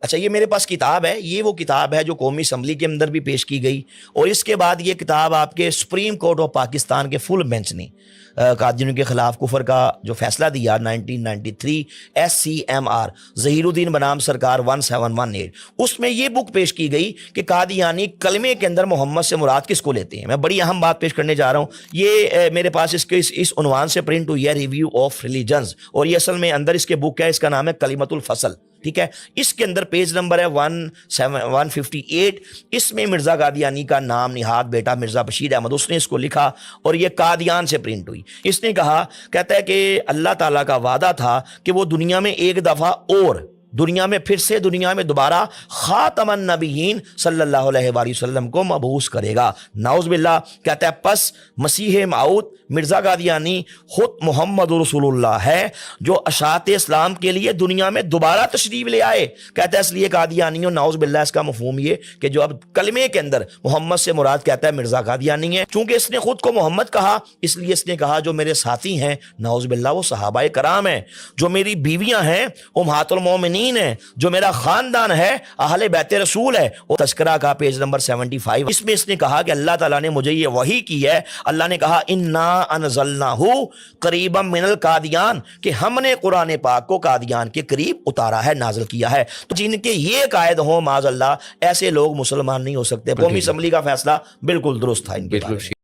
اچھا یہ میرے پاس کتاب ہے، یہ وہ کتاب ہے جو قومی اسمبلی کے اندر بھی پیش کی گئی، اور اس کے بعد یہ کتاب آپ کے سپریم کورٹ آف پاکستان کے فل بینچ نے قادیانیوں کے خلاف کفر کا جو فیصلہ دیا 1993 SCMR ظہیر الدین بنام سرکار 1718، اس میں یہ بک پیش کی گئی کہ قادیانی کلمے کے اندر محمد سے مراد کس کو لیتے ہیں۔ میں بڑی اہم بات پیش کرنے جا رہا ہوں، یہ میرے پاس اس عنوان سے پرنٹ ہوئی ہے، ریویو آف ریلیجنز، اور یہ اصل میں اندر اس کے بک ہے، اس کا نام ہے کلمۃ الفصل، ٹھیک ہے۔ اس کے اندر پیج نمبر ہے 158، اس میں مرزا قادیانی کا نام نہاد بیٹا مرزا بشیر احمد اس نے اس کو لکھا، اور یہ قادیان سے پرنٹ ہوئی۔ اس نے کہا، کہتا ہے کہ اللہ تعالیٰ کا وعدہ تھا کہ وہ دنیا میں ایک دفعہ اور دنیا میں پھر سے دنیا میں دوبارہ خاتم النبیین صلی اللہ علیہ وآلہ وسلم کو مبعوث کرے گا، نعوذ باللہ۔ کہتا ہے پس مسیح موعود مرزا قادیانی خود محمد رسول اللہ ہے جو اشاعت اسلام کے لیے دنیا میں دوبارہ تشریف لے آئے۔ کہتا ہے اس لیے قادیانیوں، نعوذ باللہ، اس کا مفہوم یہ کہ جو اب کلمے کے اندر محمد سے مراد کہتا ہے مرزا قادیانی ہے، چونکہ اس نے خود کو محمد کہا اس لیے اس نے کہا جو میرے ساتھی ہیں نعوذ باللہ وہ صحابہ کرام ہیں، جو میری بیویاں ہیں امہات المومنین ہیں، جو میرا خاندان ہے اہل بیت رسول ہے۔ وہ تذکرہ کا پیج نمبر 75، اس میں اس نے کہا کہ اللہ تعالیٰ نے مجھے یہ وحی کی ہے، اللہ نے کہا انا انزلناہ قریبا من القادیان، کہ ہم نے قرآن پاک کو قادیان کے قریب اتارا ہے، نازل کیا ہے۔ تو جن کے یہ قائد ہوں معاذ اللہ، ایسے لوگ مسلمان نہیں ہو سکتے۔ قومی اسمبلی کا فیصلہ بالکل درست تھا ان کے بارے میں۔